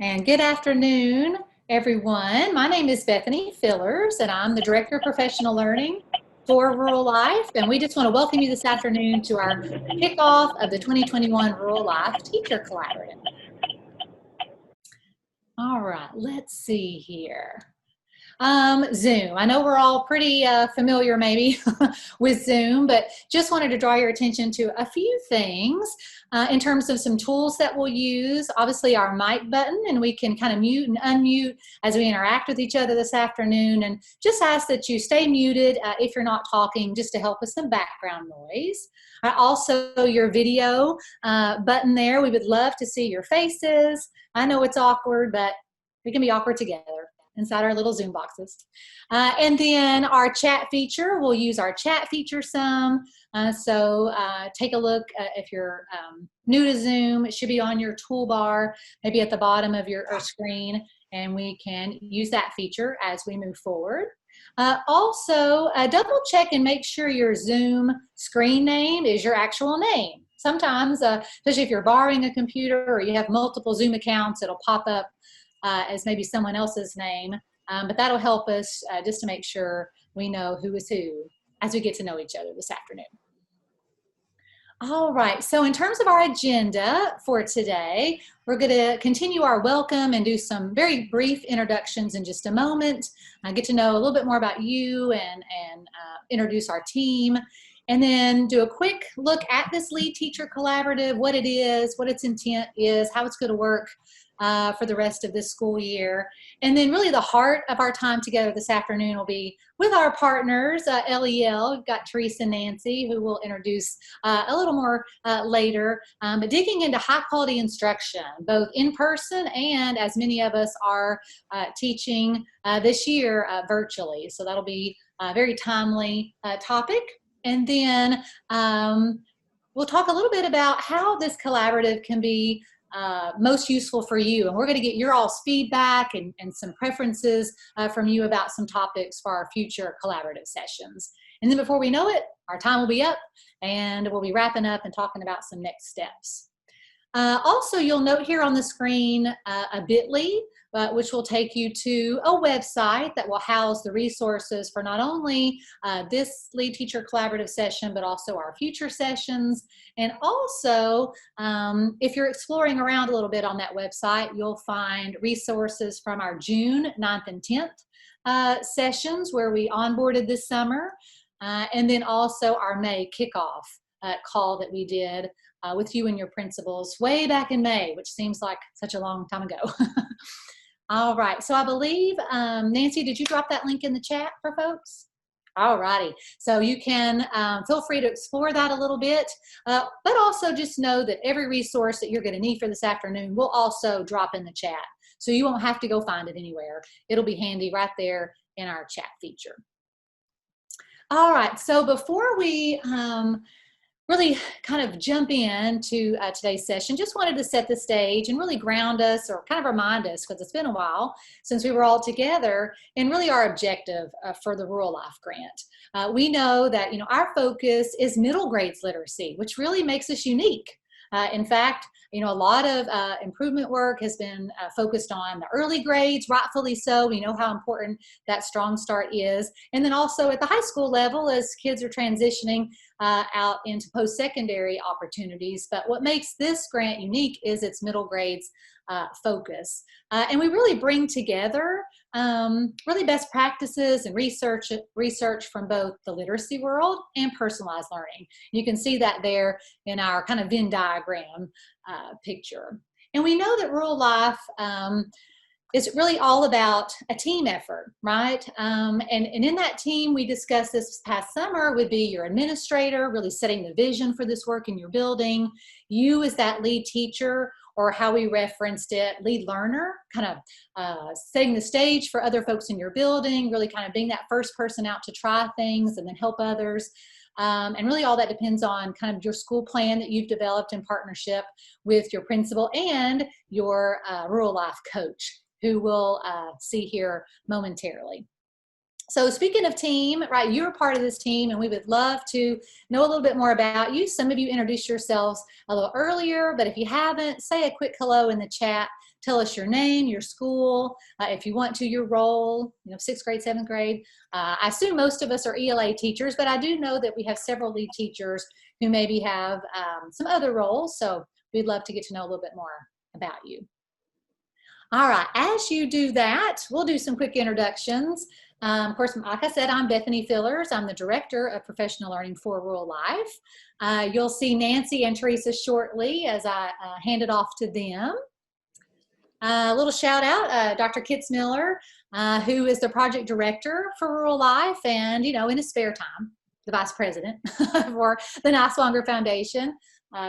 And good afternoon, everyone. My name is Bethany Fillers, and I'm the Director of Professional Learning for Rural Life. And we just want to welcome you this afternoon to our kickoff of the 2021 Rural Life Teacher Collaborative. All right, let's see here. Zoom. I know we're all pretty familiar maybe with Zoom, but just wanted to draw your attention to a few things in terms of some tools that we'll use. Obviously our mic button, and we can kind of mute and unmute as we interact with each other this afternoon, and just ask that you stay muted if you're not talking, just to help with some background noise. Also your video button there, we would love to see your faces. I know it's awkward, but we can be awkward together inside our little Zoom boxes. And then our chat feature, we'll use our chat feature some. So take a look if you're new to Zoom, it should be on your toolbar, maybe at the bottom of your screen, and we can use that feature as we move forward. Also, double check and make sure your Zoom screen name is your actual name. Sometimes, especially if you're borrowing a computer or you have multiple Zoom accounts, it'll pop up as maybe someone else's name, but that'll help us just to make sure we know who is who as we get to know each other this afternoon. All right, so in terms of our agenda for today, we're going to continue our welcome and do some very brief introductions in just a moment. Get to know a little bit more about you and introduce our team, and then do a quick look at this Lead Teacher Collaborative, what it is, what its intent is, how it's going to work for the rest of this school year. And then really the heart of our time together this afternoon will be with our partners, LEL. We've got Teresa and Nancy, who will introduce a little more later, but digging into high quality instruction, both in person and, as many of us are teaching this year, virtually. So that'll be a very timely topic. And then we'll talk a little bit about how this collaborative can be most useful for you. And we're going to get your all's feedback and some preferences from you about some topics for our future collaborative sessions. And then before we know it, our time will be up and we'll be wrapping up and talking about some next steps. Also, you'll note here on the screen a bit.ly, which will take you to a website that will house the resources for not only this Lead Teacher Collaborative session, but also our future sessions. And also, if you're exploring around a little bit on that website, you'll find resources from our June 9th and 10th sessions where we onboarded this summer, and then also our May kickoff call that we did with you and your principals way back in May, which seems like such a long time ago. All right, so I believe, Nancy, did you drop that link in the chat for folks? All righty, so you can feel free to explore that a little bit, but also just know that every resource that you're going to need for this afternoon will also drop in the chat. So you won't have to go find it anywhere. It'll be handy right there in our chat feature. All right, so before we really kind of jump into today's session, just wanted to set the stage and really ground us, or kind of remind us, because it's been a while since we were all together, and really our objective for the Rural Life Grant. We know that our focus is middle grades literacy, which really makes us unique. In fact, a lot of improvement work has been focused on the early grades, rightfully so. We know how important that strong start is. And then also at the high school level, as kids are transitioning out into post-secondary opportunities. But what makes this grant unique is its middle grades focus. And we really bring together really best practices and research from both the literacy world and personalized learning. You can see that there in our kind of Venn diagram picture. And we know that Rural Life is really all about a team effort, right? And in that team, we discussed this past summer, would be your administrator, really setting the vision for this work in your building. You as that lead teacher, or how we referenced it, lead learner, kind of setting the stage for other folks in your building, really kind of being that first person out to try things and then help others. And really all that depends on kind of your school plan that you've developed in partnership with your principal and your Rural Life coach, who we'll see here momentarily. So speaking of team, right, you're a part of this team and we would love to know a little bit more about you. Some of you introduced yourselves a little earlier, but if you haven't, say a quick hello in the chat tell us your name, your school, if you want to, your role, 6th grade, 7th grade. I assume most of us are ELA teachers, but I do know that we have several lead teachers who maybe have some other roles. So we'd love to get to know a little bit more about you. All right, as you do that, we'll do some quick introductions. Of course, like I said, I'm Bethany Fillers. I'm the Director of Professional Learning for Rural Life. You'll see Nancy and Teresa shortly as I hand it off to them. A little shout out, Dr. Kitzmiller, who is the Project Director for Rural Life and, in his spare time, the Vice President for the Niswonger Foundation.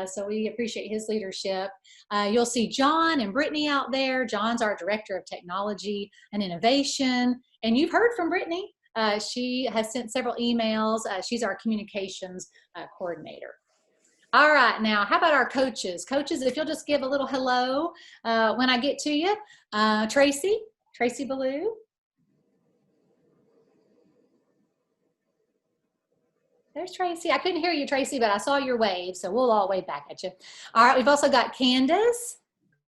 So we appreciate his leadership. You'll see John and Brittany out there. John's our Director of Technology and Innovation. And you've heard from Brittany. She has sent several emails. She's our Communications Coordinator. All right, now how about our coaches? Coaches, if you'll just give a little hello when I get to you. Tracy Ballou. There's Tracy. I couldn't hear you, Tracy, but I saw your wave, so we'll all wave back at you. All right, we've also got Candace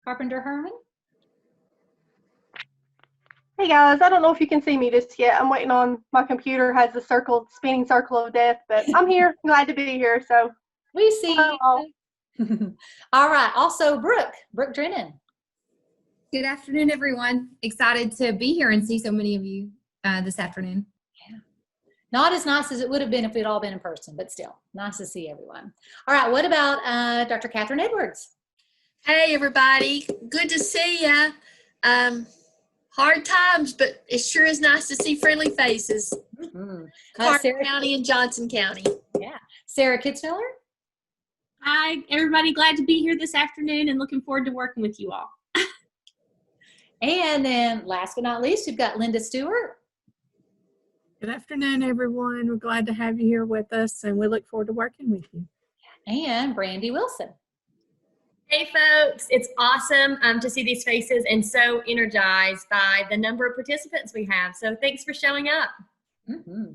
Carpenter-Herman. Hey guys, I don't know if you can see me just yet. I'm waiting on my computer has the spinning circle of death, but I'm here. Glad to be here. So we see you. All right. Also, Brooke Drennan. Good afternoon, everyone. Excited to be here and see so many of you this afternoon. Yeah. Not as nice as it would have been if we'd all been in person, but still nice to see everyone. All right. What about Dr. Catherine Edwards? Hey, everybody. Good to see ya. Hard times, but it sure is nice to see friendly faces. Mm-hmm. Carter County and Johnson County. Yeah. Sarah Kitzmiller. Hi, everybody. Glad to be here this afternoon and looking forward to working with you all. And then last but not least, we've got Linda Stewart. Good afternoon, everyone. We're glad to have you here with us, and we look forward to working with you. And Brandy Wilson. Hey folks, it's awesome to see these faces and so energized by the number of participants we have. So thanks for showing up. Mm-hmm.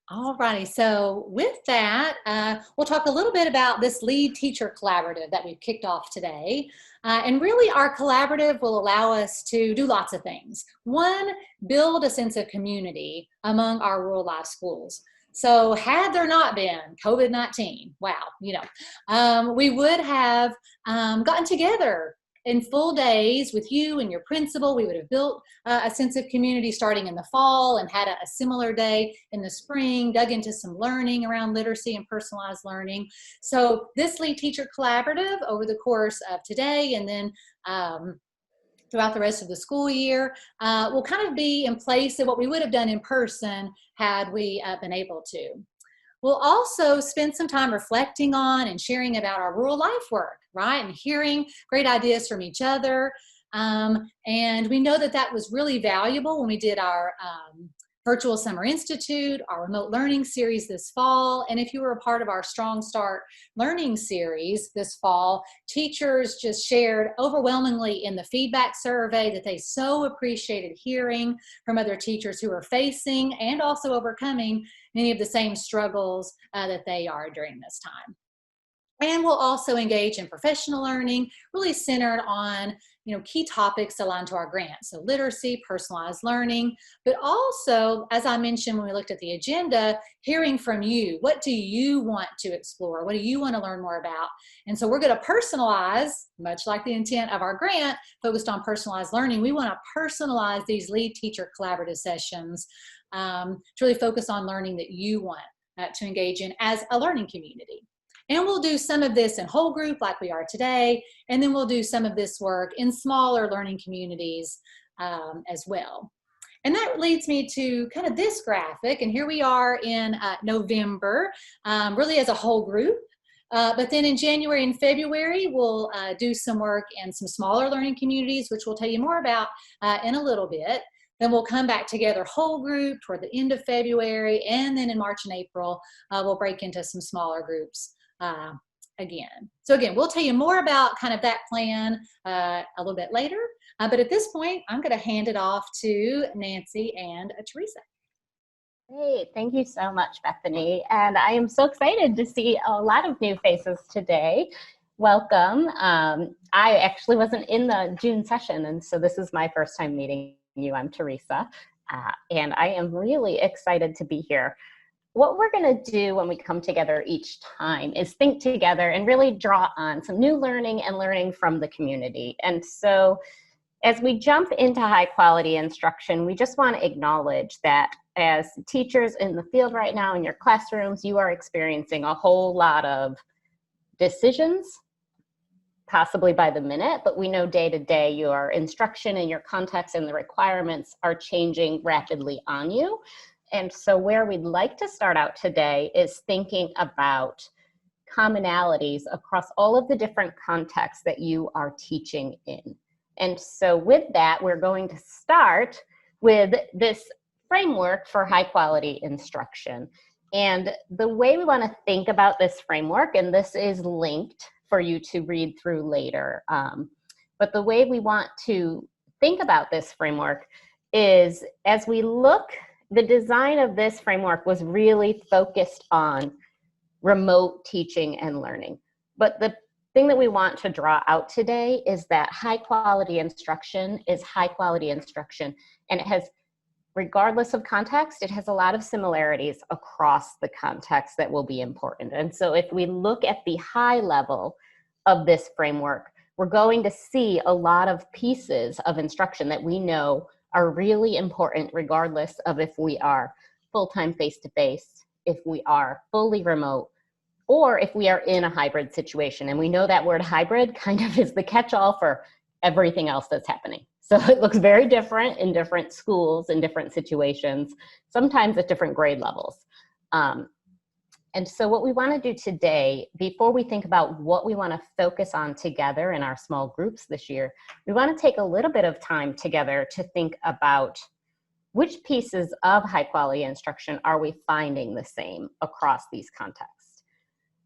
All righty, so with that, we'll talk a little bit about this lead teacher collaborative that we've kicked off today. And really our collaborative will allow us to do lots of things. One, build a sense of community among our rural life schools. So had there not been COVID-19, wow, we would have gotten together in full days with you and your principal. We would have built a sense of community starting in the fall and had a similar day in the spring, dug into some learning around literacy and personalized learning. So this lead teacher collaborative over the course of today and then throughout the rest of the school year will kind of be in place of what we would have done in person had we been able to. We'll also spend some time reflecting on and sharing about our rural life work, right? And hearing great ideas from each other. And we know that that was really valuable when we did our Virtual Summer Institute, our remote learning series this fall. And if you were a part of our Strong Start learning series this fall, teachers just shared overwhelmingly in the feedback survey that they so appreciated hearing from other teachers who are facing and also overcoming many of the same struggles that they are during this time. And we'll also engage in professional learning, really centered on key topics aligned to our grant. So literacy, personalized learning, but also, as I mentioned when we looked at the agenda, hearing from you. What do you want to explore? What do you want to learn more about? And so we're going to personalize, much like the intent of our grant, focused on personalized learning. We want to personalize these lead teacher collaborative sessions to really focus on learning that you want to engage in as a learning community. And we'll do some of this in whole group like we are today, and then we'll do some of this work in smaller learning communities as well. And that leads me to kind of this graphic, and here we are in November, really as a whole group. But then in January and February, we'll do some work in some smaller learning communities, which we'll tell you more about in a little bit. Then we'll come back together whole group toward the end of February, and then in March and April, we'll break into some smaller groups again. So again, we'll tell you more about kind of that plan a little bit later. But at this point, I'm going to hand it off to Nancy and Teresa. Great, thank you so much, Bethany. And I am so excited to see a lot of new faces today. Welcome. I actually wasn't in the June session, and so this is my first time meeting you. I'm Teresa, and I am really excited to be here. What we're going to do when we come together each time is think together and really draw on some new learning and learning from the community. And so as we jump into high quality instruction, we just want to acknowledge that as teachers in the field right now in your classrooms, you are experiencing a whole lot of decisions, possibly by the minute, but we know day to day your instruction and your context and the requirements are changing rapidly on you. And so where we'd like to start out today is thinking about commonalities across all of the different contexts that you are teaching in. And so with that, we're going to start with this framework for high quality instruction. And the way we want to think about this framework, and this is linked for you to read through later, but the way we want to think about this framework is as we look, the design of this framework was really focused on remote teaching and learning. But the thing that we want to draw out today is that high quality instruction is high quality instruction, and it has, regardless of context, it has a lot of similarities across the context that will be important. And so if we look at the high level of this framework, we're going to see a lot of pieces of instruction that we know are really important regardless of if we are full-time face-to-face, if we are fully remote, or if we are in a hybrid situation. And we know that word hybrid kind of is the catch-all for everything else that's happening. So it looks very different in different schools, in different situations, sometimes at different grade levels. And so what we want to do today, before we think about what we want to focus on together in our small groups this year, we want to take a little bit of time together to think about which pieces of high quality instruction are we finding the same across these contexts.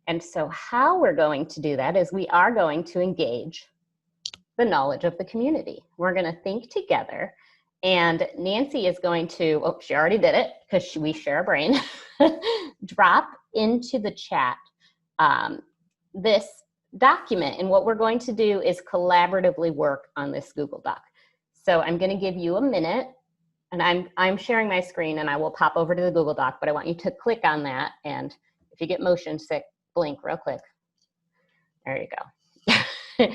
And so how we're going to do that is we are going to engage the knowledge of the community. We're going to think together, and Nancy is going to, oh, she already did it because we share a brain, drop into the chat this document. And what we're going to do is collaboratively work on this Google Doc. So I'm going to give you a minute, and I'm sharing my screen, and I will pop over to the Google Doc, but I want you to click on that, and if you get motion sick, blink real quick. There you go.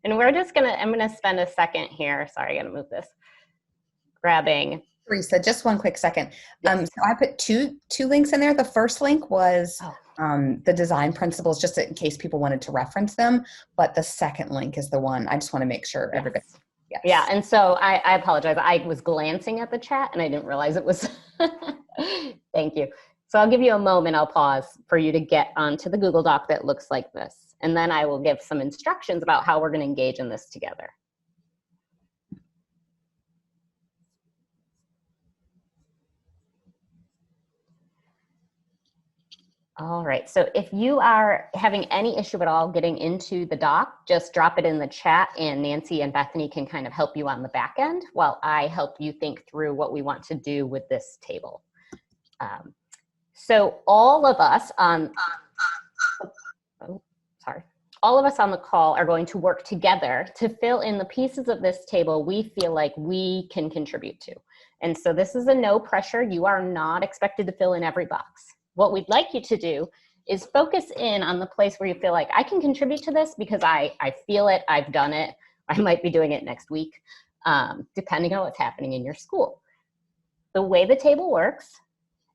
And we're just gonna, I'm gonna spend a second here. Sorry, I gotta move this. Grabbing. Teresa, just one quick second. So I put two links in there. The first link was the design principles, just in case people wanted to reference them. But the second link is the one. I just want to make sure everybody. Yes. Yeah, and so I apologize. I was glancing at the chat and I didn't realize it was. Thank you. So I'll give you a moment. I'll pause for you to get onto the Google Doc that looks like this. And then I will give some instructions about how we're going to engage in this together. All right, so if you are having any issue at all getting into the doc, just drop it in the chat and Nancy and Bethany can kind of help you on the back end while I help you think through what we want to do with this table. So all of us on, all of us on the call are going to work together to fill in the pieces of this table we feel like we can contribute to. And so this is a no pressure. You are not expected to fill in every box. What we'd like you to do is focus in on the place where you feel like I can contribute to this because I feel it, I've done it, I might be doing it next week, depending on what's happening in your school. The way the table works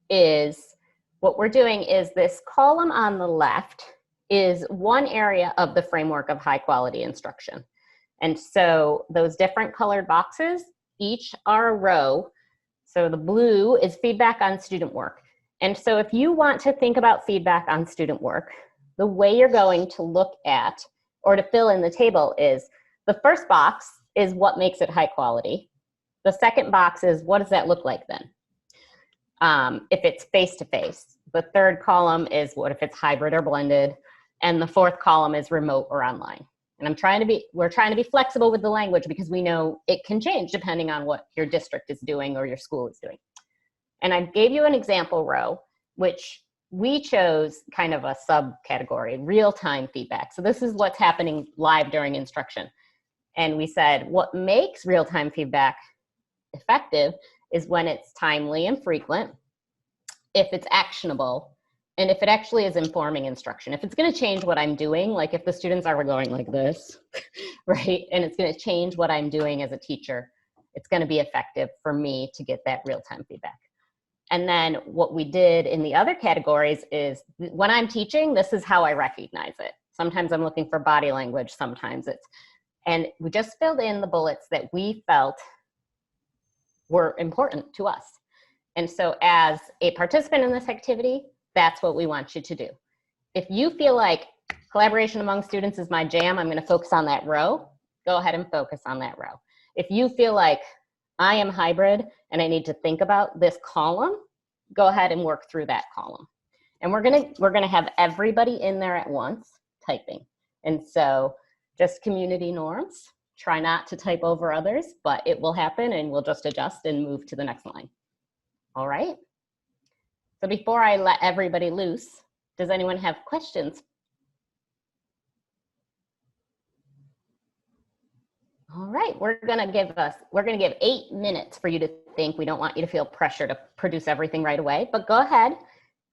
is what we're doing is this column on the left is one area of the framework of high quality instruction. And so those different colored boxes, each are a row. So the blue is feedback on student work. And so if you want to think about feedback on student work, the way you're going to look at or to fill in the table is the first box is what makes it high quality. The second box is what does that look like then? If it's face-to-face. The third column is what if it's hybrid or blended. And the fourth column is remote or online. And we're trying to be flexible with the language because we know it can change depending on what your district is doing or your school is doing. And I gave you an example row, which we chose kind of a subcategory, real-time feedback. So this is what's happening live during instruction. And we said, what makes real-time feedback effective is when it's timely and frequent, if it's actionable, and if it actually is informing instruction. If it's going to change what I'm doing, like if the students are going like this, right, and it's going to change what I'm doing as a teacher, it's going to be effective for me to get that real-time feedback. And then what we did in the other categories is when I'm teaching, this is how I recognize it. Sometimes I'm looking for body language, sometimes it's, and we just filled in the bullets that we felt were important to us. And so as a participant in this activity, that's what we want you to do. If you feel like collaboration among students is my jam, I'm going to focus on that row, go ahead and focus on that row. If you feel like I am hybrid and I need to think about this column, go ahead and work through that column. And we're gonna have everybody in there at once typing. And so just community norms, try not to type over others, but it will happen and we'll just adjust and move to the next line. All right. So before I let everybody loose, does anyone have questions? All right, we're gonna give 8 minutes for you to think. We don't want you to feel pressure to produce everything right away, but go ahead,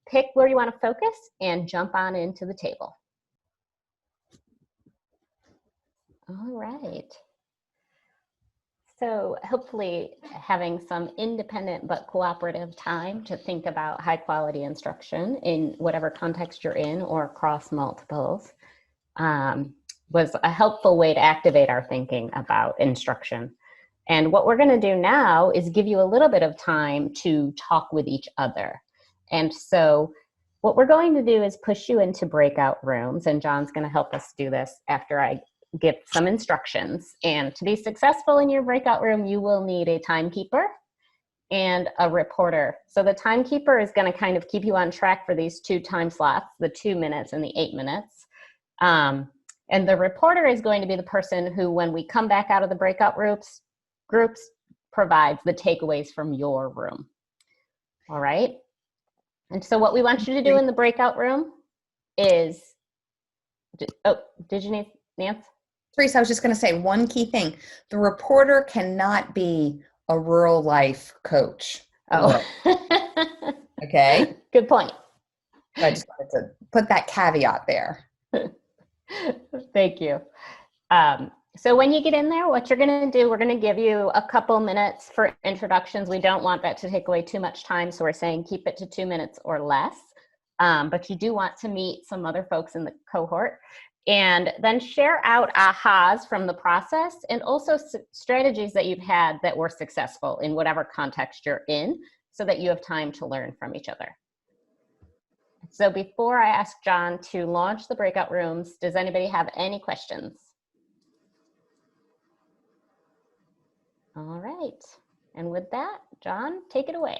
pick where you want to focus and jump on into the table. All right. So hopefully having some independent but cooperative time to think about high quality instruction in whatever context you're in or across multiples was a helpful way to activate our thinking about instruction. And what we're going to do now is give you a little bit of time to talk with each other. And so what we're going to do is push you into breakout rooms, and John's going to help us do this after I give some instructions. And to be successful in your breakout room, you will need a timekeeper and a reporter. So the timekeeper is going to kind of keep you on track for these 2 time slots, the 2 minutes and the 8 minutes. And the reporter is going to be the person who, when we come back out of the breakout groups provides the takeaways from your room. All right. And so what we want you to do in the breakout room is, oh, did you need Nance? Teresa, I was just going to say one key thing. The reporter cannot be a rural life coach. Oh, okay. Good point. So I just wanted to put that caveat there. Thank you. So when you get in there, what you're going to do, we're going to give you a couple minutes for introductions. We don't want that to take away too much time, so we're saying keep it to 2 minutes or less. But you do want to meet some other folks in the cohort. And then share out ahas from the process and also strategies that you've had that were successful in whatever context you're in, so that you have time to learn from each other. So before I ask John to launch the breakout rooms, does anybody have any questions? All right. And with that, John, take it away.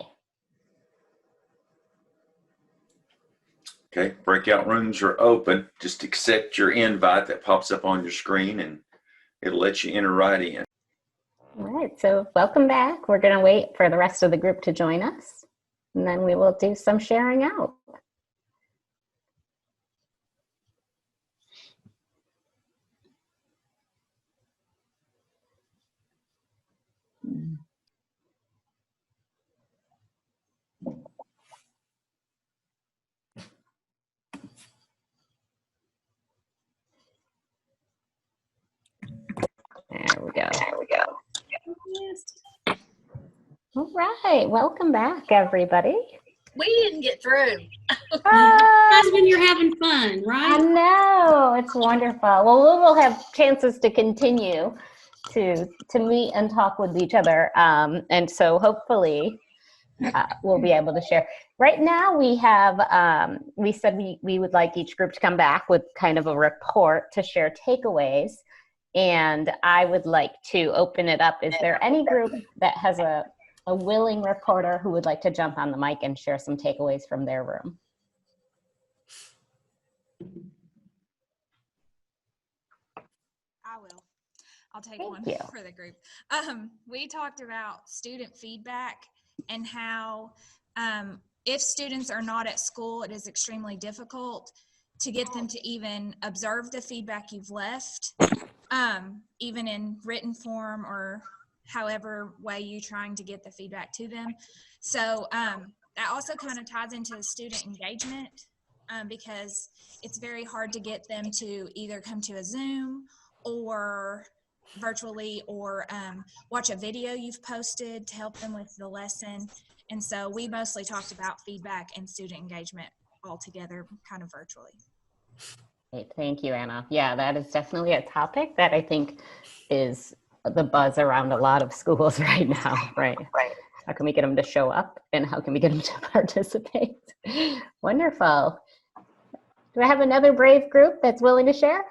Okay, breakout rooms are open. Just accept your invite that pops up on your screen and it'll let you enter right in. All right, so welcome back. We're going to wait for the rest of the group to join us, and then we will do some sharing out. There we go. There we go. All right, welcome back, everybody. We didn't get through. That's when you're having fun, right? I know, it's wonderful. Well, we will have chances to continue to meet and talk with each other, and so hopefully we'll be able to share. Right now, we have we said we would like each group to come back with kind of a report to share takeaways. And I would like to open it up. Is there any group that has a willing reporter who would like to jump on the mic and share some takeaways from their room? I will. I'll take Thank one you. for the group. We talked about student feedback and how if students are not at school, it is extremely difficult to get them to even observe the feedback you've left, even in written form or however way you're trying to get the feedback to them. So that also kind of ties into student engagement, because it's very hard to get them to either come to a Zoom or virtually, or watch a video you've posted to help them with the lesson. And so we mostly talked about feedback and student engagement all together, kind of virtually. Great. Thank you, Anna. Yeah, that is definitely a topic that I think is the buzz around a lot of schools right now, right? How can we get them to show up, and how can we get them to participate? Wonderful. Do I have another brave group that's willing to share?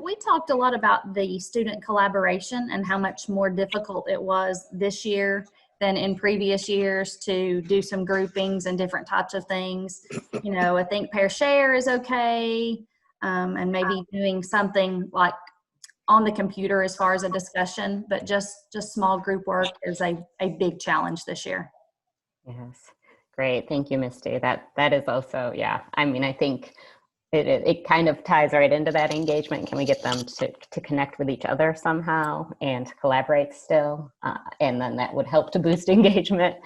We talked a lot about the student collaboration and how much more difficult it was this year than in previous years to do some groupings and different types of things. You know, I think pair share is okay, and maybe doing something like on the computer as far as a discussion, but just small group work is a big challenge this year. Yes, great. Thank you, Misty. That is also, yeah. I mean, I think it kind of ties right into that engagement. Can we get them to connect with each other somehow and collaborate still? And then that would help to boost engagement.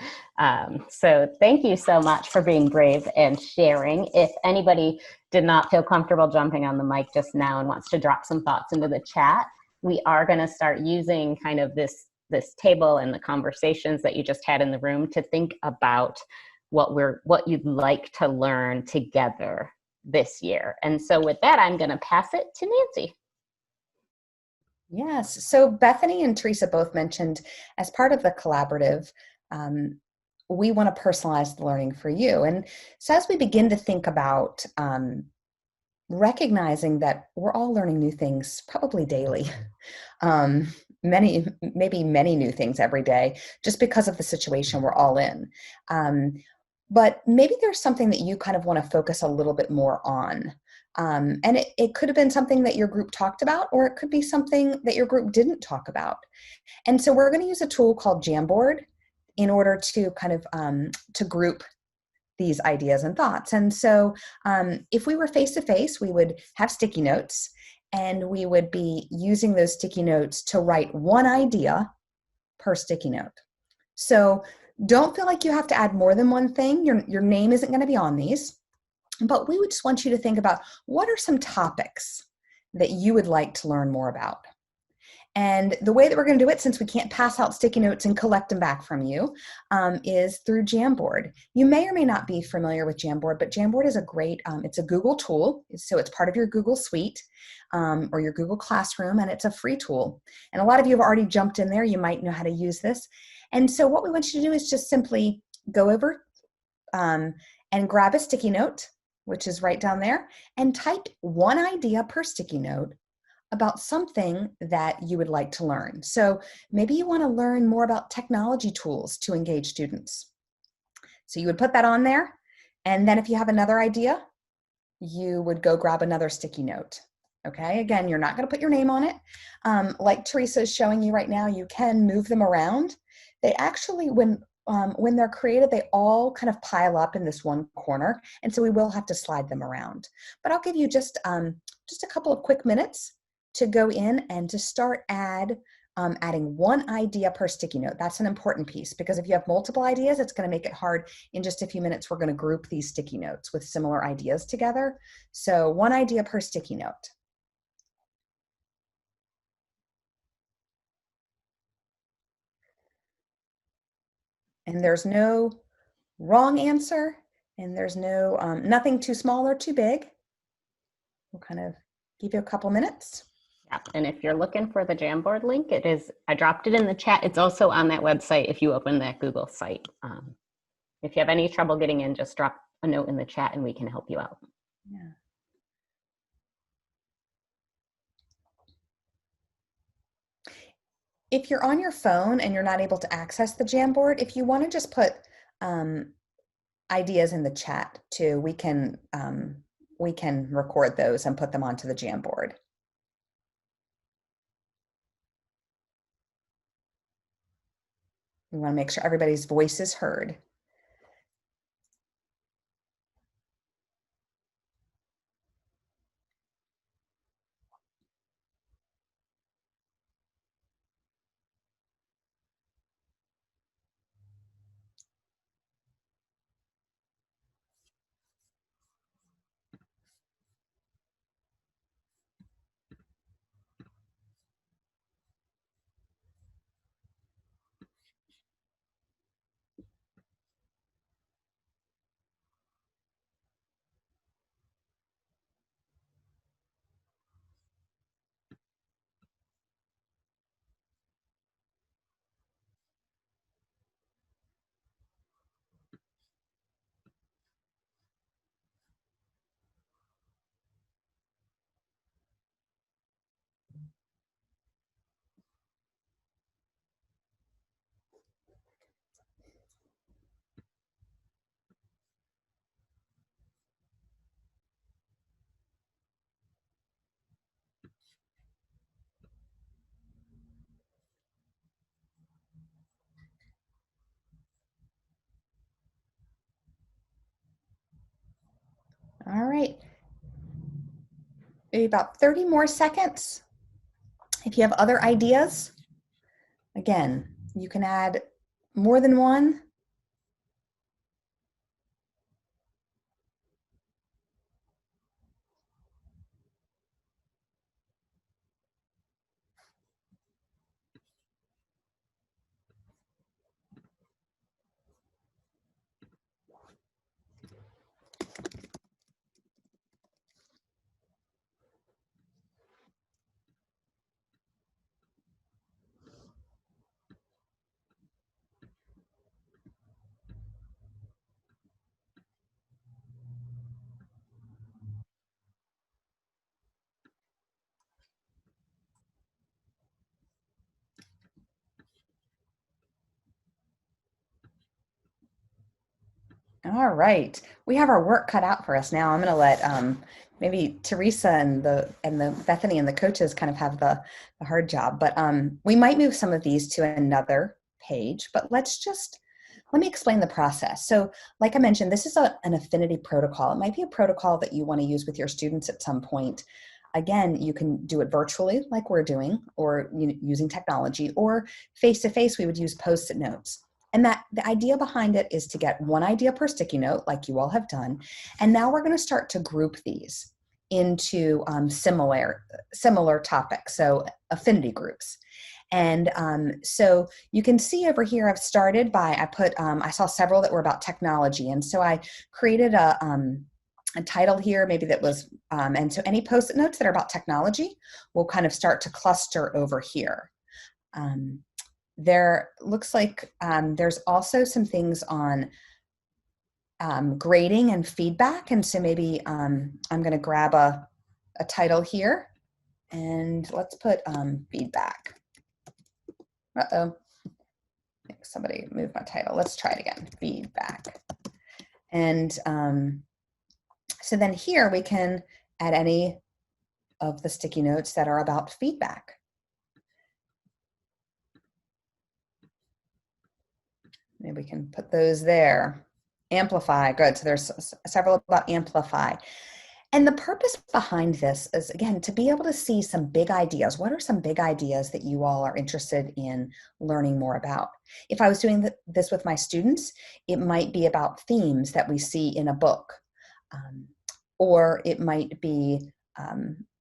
So thank you so much for being brave and sharing. If anybody did not feel comfortable jumping on the mic just now and wants to drop some thoughts into the chat, we are going to start using kind of this table and the conversations that you just had in the room to think about what you'd like to learn together this year. And so with that, I'm going to pass it to Nancy. Yes. So Bethany and Teresa both mentioned, as part of the collaborative, we want to personalize the learning for you. And so as we begin to think about recognizing that we're all learning new things probably daily, maybe many new things every day, just because of the situation we're all in. But maybe there's something that you kind of want to focus a little bit more on. And it could have been something that your group talked about, or it could be something that your group didn't talk about. And so we're going to use a tool called Jamboard in order to kind of to group these ideas and thoughts. And so if we were face-to-face, we would have sticky notes, and we would be using those sticky notes to write one idea per sticky note. So don't feel like you have to add more than one thing. Your name isn't going to be on these, but we would just want you to think about what are some topics that you would like to learn more about. And the way that we're going to do it, since we can't pass out sticky notes and collect them back from you, is through Jamboard. You may or may not be familiar with Jamboard, but Jamboard is a great, it's a Google tool. So it's part of your Google Suite or your Google Classroom, and it's a free tool. And a lot of you have already jumped in there. You might know how to use this. And so what we want you to do is just simply go over and grab a sticky note, which is right down there, and type one idea per sticky note about something that you would like to learn. So maybe you want to learn more about technology tools to engage students. So you would put that on there, and then if you have another idea, you would go grab another sticky note. Okay, again, you're not going to put your name on it. Like Teresa is showing you right now, you can move them around. They actually, when they're created, they all kind of pile up in this one corner, and so we will have to slide them around. But I'll give you just a couple of quick minutes to go in and to start adding one idea per sticky note. That's an important piece, because if you have multiple ideas, it's going to make it hard. In just a few minutes, we're going to group these sticky notes with similar ideas together. So one idea per sticky note. And there's no wrong answer, and there's no nothing too small or too big. We'll kind of give you a couple minutes. Yeah, and if you're looking for the Jamboard link, I dropped it in the chat. It's also on that website if you open that Google site. If you have any trouble getting in, just drop a note in the chat and we can help you out. Yeah. If you're on your phone and you're not able to access the Jamboard, if you want to just put ideas in the chat too, we can record those and put them onto the Jamboard. We want to make sure everybody's voice is heard. All right. Maybe about 30 more seconds. If you have other ideas, again, you can add more than one. All right, we have our work cut out for us now. I'm going to let maybe Teresa and the Bethany and the coaches kind of have the hard job, but we might move some of these to another page. But let me explain the process. So, like I mentioned, this is an Affinity protocol. It might be a protocol that you want to use with your students at some point. Again, you can do it virtually, like we're doing, or using technology, or face to face. We would use Post-it notes. And the idea behind it is to get one idea per sticky note, like you all have done. And now we're going to start to group these into similar topics, so affinity groups. And so you can see over here, I've started by, I saw several that were about technology. And so I created a title here, maybe that was, and so any Post-it notes that are about technology will kind of start to cluster over here. There looks like there's also some things on grading and feedback. And so maybe I'm going to grab a title here and let's put feedback. Uh-oh, somebody moved my title. Let's try it again, feedback. And so then here we can add any of the sticky notes that are about feedback. Maybe we can put those there. Amplify, good. So there's several about amplify. And the purpose behind this is, again, to be able to see some big ideas. What are some big ideas that you all are interested in learning more about? If I was doing this with my students, it might be about themes that we see in a book. Or it might be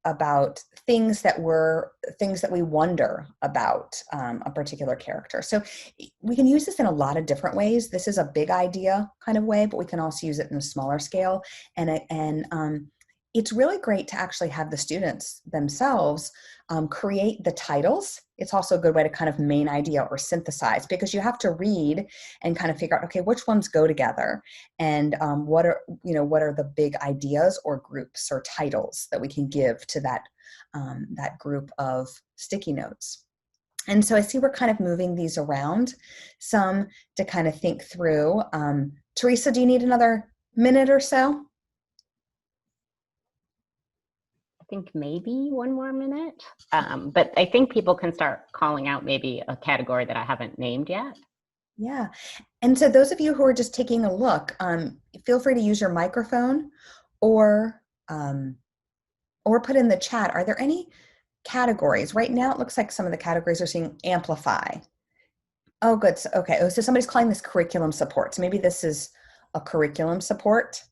about things that we wonder about a particular character. So we can use this in a lot of different ways. This is a big idea kind of way, but we can also use it in a smaller scale. And it's really great to actually have the students themselves create the titles. It's also a good way to kind of main idea or synthesize, because you have to read and kind of figure out, okay, which ones go together, and what are the big ideas or groups or titles that we can give to that group of sticky notes. And so I see we're kind of moving these around some to kind of think through. Teresa, do you need another minute or so? I think maybe one more minute, but I think people can start calling out maybe a category that I haven't named yet. Yeah, and so those of you who are just taking a look, feel free to use your microphone or put in the chat. Are there any categories? Right now it looks like some of the categories are saying amplify. Oh, good. So, okay. Oh, so somebody's calling this curriculum support. So maybe this is a curriculum support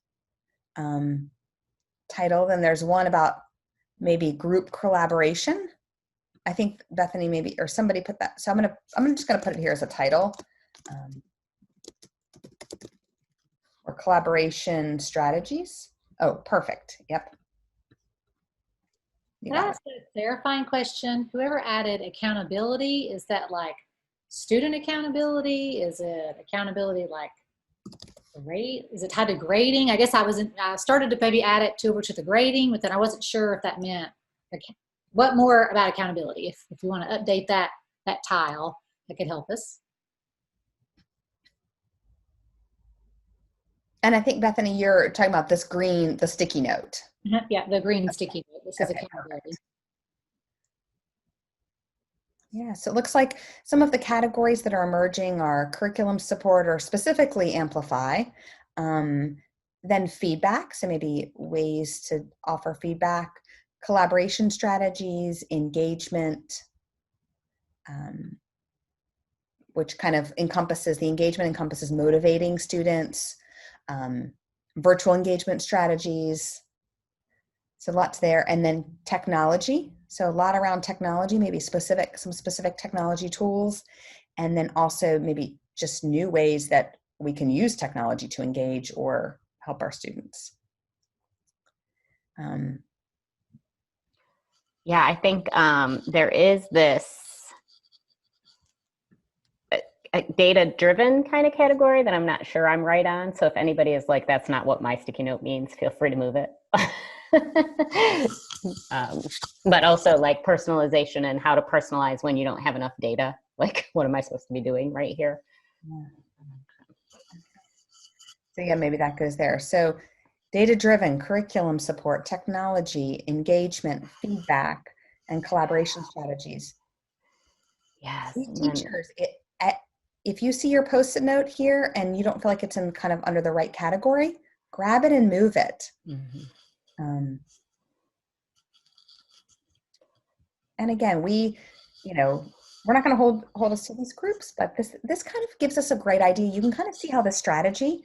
title. Then there's one about maybe group collaboration. I think Bethany maybe, or somebody put that. So I'm just gonna put it here as a title. Or collaboration strategies. Oh, perfect. Yep. Can I ask a clarifying question? Whoever added accountability, is that like student accountability? Is it accountability like grade? Is it tied to grading? I guess I started to maybe add it over to the grading, but then I wasn't sure if that meant what more about accountability. If you want to update that tile, that could help us. And I think, Bethany, you're talking about this green, the sticky note. Yeah, the green sticky note. This is Okay, accountability. perfect. Yeah, so it looks like some of the categories that are emerging are curriculum support or specifically amplify. Then feedback, so maybe ways to offer feedback, collaboration strategies, engagement, which kind of encompasses, the engagement encompasses motivating students, virtual engagement strategies. So lots there. And then technology. So a lot around technology, maybe some specific technology tools. And then also maybe just new ways that we can use technology to engage or help our students. Yeah, I think there is this data-driven kind of category that I'm not sure I'm right on. So if anybody is like, that's not what my sticky note means, feel free to move it. But also like personalization and how to personalize when you don't have enough data. Like, what am I supposed to be doing right here? Yeah. So yeah, maybe that goes there. So data-driven, curriculum support, technology, engagement, feedback, and collaboration strategies. Yes. Teachers, if you see your Post-it note here and you don't feel like it's in kind of under the right category, grab it and move it. Mm-hmm. And again, we're not going to hold us to these groups, but this kind of gives us a great idea. You can kind of see how the strategy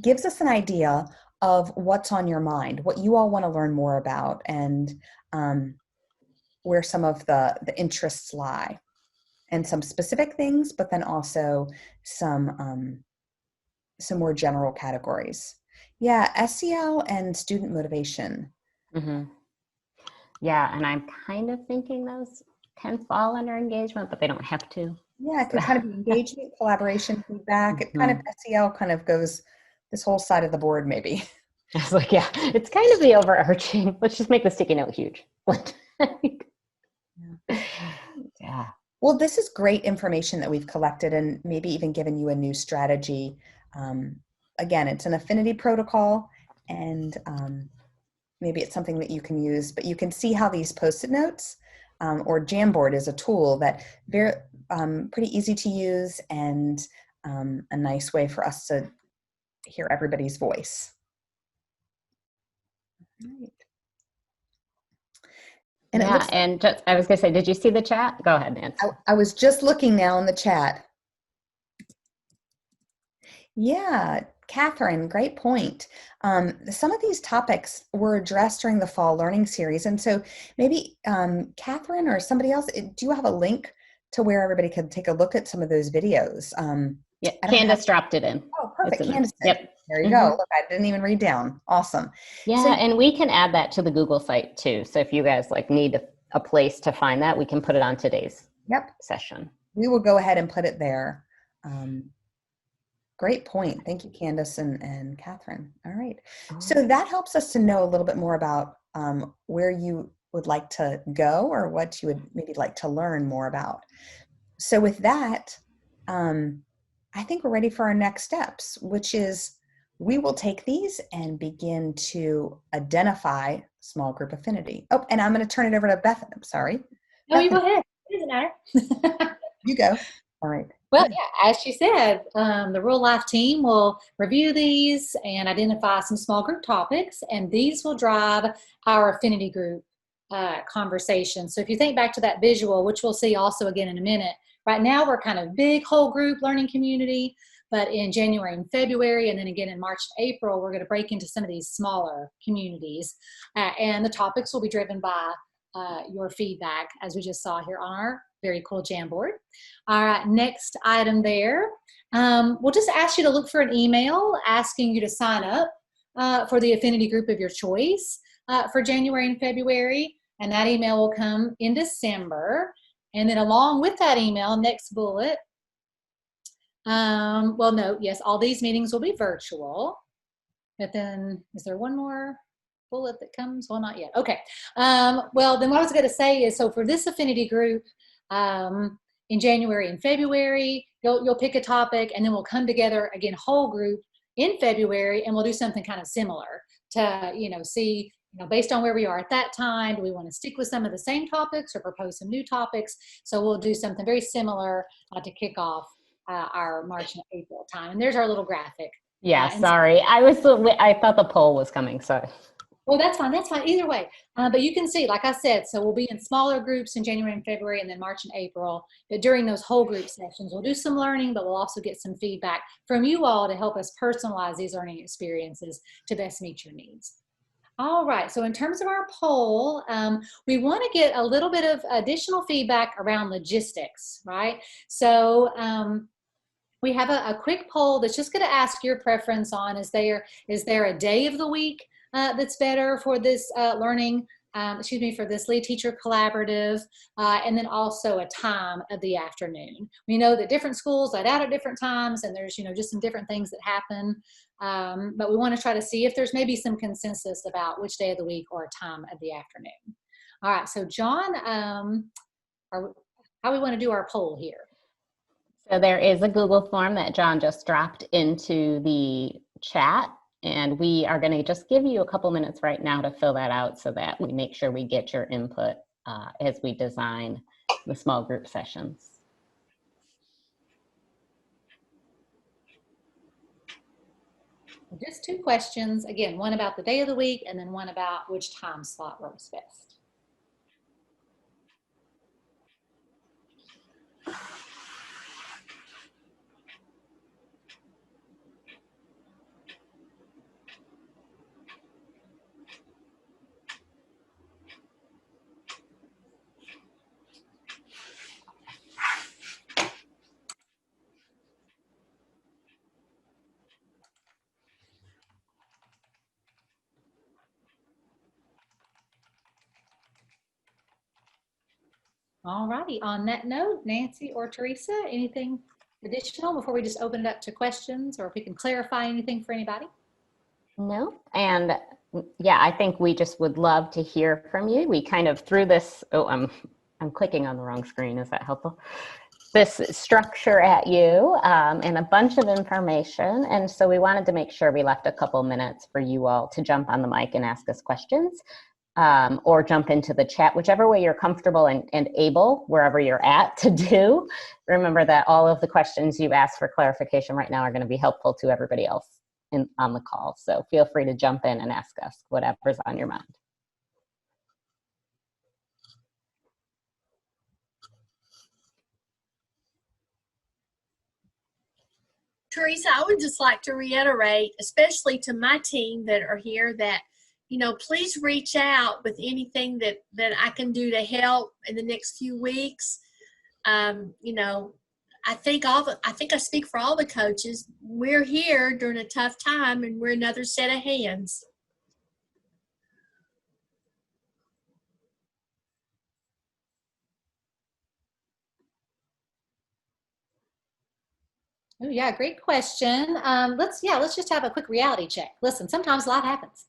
gives us an idea of what's on your mind, what you all want to learn more about, and where some of the interests lie. And some specific things, but then also some more general categories. Yeah, SEL and student motivation. Mm-hmm. Yeah, and I'm kind of thinking those can fall under engagement, but they don't have to. Yeah, it could kind of be engagement, collaboration, feedback. It kind of, SEL kind of goes this whole side of the board, maybe. I was like, yeah, it's kind of the overarching. Let's just make the sticky note huge. Yeah. Well, this is great information that we've collected and maybe even given you a new strategy. Again, it's an Affinity Protocol, and maybe it's something that you can use, but you can see how these Post-it notes or Jamboard is a tool that very pretty easy to use and a nice way for us to hear everybody's voice. Right. And yeah, and just, I was going to say, did you see the chat? Go ahead, Nancy. I was just looking now in the chat. Yeah, Catherine, great point. Some of these topics were addressed during the fall learning series. And so maybe Catherine or somebody else, do you have a link to where everybody could take a look at some of those videos? Yeah, Candace dropped it in. Oh, perfect. Candace. Yep. There you go. Look, I didn't even read down. Awesome. Yeah, so, and we can add that to the Google site too. So if you guys like need a place to find that, we can put it on today's session. We will go ahead and put it there. Great point. Thank you, Candace and Catherine. All right. So that helps us to know a little bit more about where you would like to go or what you would maybe like to learn more about. So with that, I think we're ready for our next steps, which is we will take these and begin to identify small group affinity. Oh, and I'm going to turn it over to Beth. I'm sorry. No, you go ahead. It doesn't matter. You go. All right. Well, yeah, as she said, the real life team will review these and identify some small group topics, and these will drive our affinity group conversation. So if you think back to that visual, which we'll see also again in a minute, right now we're kind of big whole group learning community, but in January and February, and then again in March and April, we're going to break into some of these smaller communities, and the topics will be driven by your feedback, as we just saw here on our very cool Jamboard. All right, next item there. We'll just ask you to look for an email asking you to sign up for the affinity group of your choice for January and February, and that email will come in December. And then along with that email, next bullet, well, no, yes, all these meetings will be virtual, but then is there one more bullet that comes? Well, not yet. Okay. Well, then what I was going to say is, so for this affinity group, in January and February, you'll pick a topic, and then we'll come together again, whole group in February, and we'll do something kind of similar to, see, based on where we are at that time, do we want to stick with some of the same topics or propose some new topics? So we'll do something very similar to kick off our March and April time. And there's our little graphic Yeah, And sorry. I thought the poll was coming, so. well, that's fine. That's fine. Either way. But you can see, like I said, so we'll be in smaller groups in January and February, and then March and April. But during those whole group sessions, we'll do some learning, but we'll also get some feedback from you all to help us personalize these learning experiences to best meet your needs. All right, so in terms of our poll, we want to get a little bit of additional feedback around logistics, right? So we have a quick poll that's just going to ask your preference on, is there a day of the week that's better for this learning, for this lead teacher collaborative, and then also a time of the afternoon. We know that different schools let out at different times, and there's, just some different things that happen. But we want to try to see if there's maybe some consensus about which day of the week or time of the afternoon. All right, so John, how we want to do our poll here? So there is a Google form that John just dropped into the chat, and we are going to just give you a couple minutes right now to fill that out so that we make sure we get your input as we design the small group sessions. Just 2 questions. Again, one about the day of the week and then one about which time slot works best. All righty. On that note, Nancy or Teresa, anything additional before we just open it up to questions, or if we can clarify anything for anybody? No, and yeah, I think we just would love to hear from you. We kind of threw this, I'm clicking on the wrong screen. Is that helpful? This structure at you and a bunch of information. And so we wanted to make sure we left a couple minutes for you all to jump on the mic and ask us questions. Or jump into the chat, whichever way you're comfortable and able, wherever you're at, to do. Remember that all of the questions you've asked for clarification right now are going to be helpful to everybody else on the call. So feel free to jump in and ask us whatever's on your mind. Teresa, I would just like to reiterate, especially to my team that are here, that please reach out with anything that I can do to help in the next few weeks. I think I speak for all the coaches. We're here during a tough time, and we're another set of hands. Oh yeah, great question. Let's just have a quick reality check. Listen, sometimes life happens,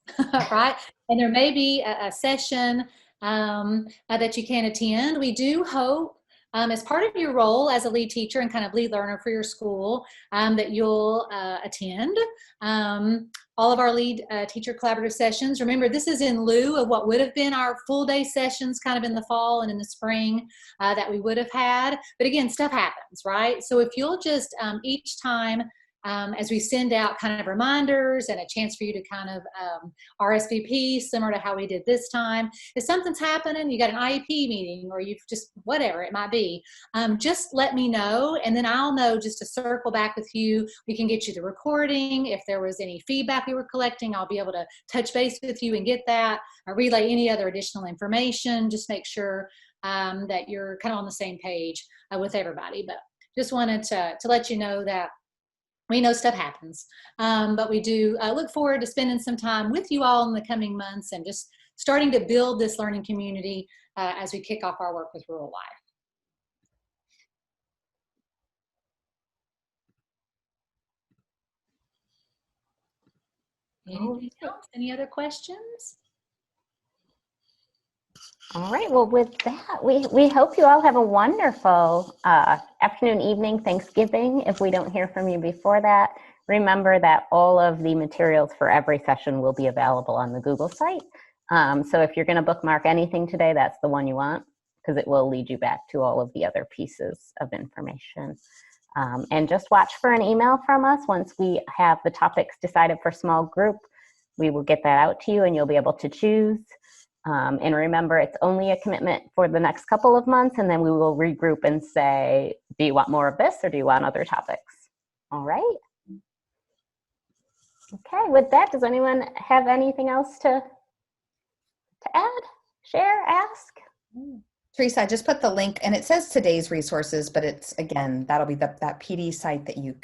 right? And there may be a session that you can't attend. We do hope, as part of your role as a lead teacher and kind of lead learner for your school, that you'll attend all of our lead teacher collaborative sessions. Remember, this is in lieu of what would have been our full day sessions kind of in the fall and in the spring that we would have had. But again, stuff happens, right? So if you'll just each time as we send out kind of reminders and a chance for you to kind of RSVP, similar to how we did this time. If something's happening, you got an IEP meeting, or you've just, whatever it might be, just let me know, and then I'll know just to circle back with you. We can get you the recording. If there was any feedback we were collecting, I'll be able to touch base with you and get that, or relay any other additional information. Just make sure that you're kind of on the same page with everybody. But just wanted to let you know that we know stuff happens, but we do look forward to spending some time with you all in the coming months and just starting to build this learning community as we kick off our work with rural life. Anything else? Any other questions? All right, well, with that, we hope you all have a wonderful afternoon, evening, Thanksgiving. If we don't hear from you before that, remember that all of the materials for every session will be available on the Google site. So if you're going to bookmark anything today, that's the one you want, because it will lead you back to all of the other pieces of information. And just watch for an email from us once we have the topics decided for small group. We will get that out to you and you'll be able to choose. And remember, it's only a commitment for the next couple of months, and then we will regroup and say, do you want more of this or do you want other topics? All right. Okay, with that, does anyone have anything else to add, share, ask? Teresa, I just put the link, and it says today's resources, but it's, again, that'll be that PD site that you,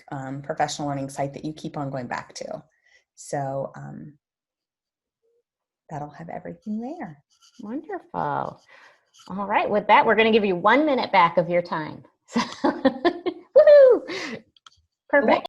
professional learning site that you keep on going back to. So that'll have everything there. Wonderful. All right, with that, we're going to give you 1 minute back of your time. Woohoo! Perfect.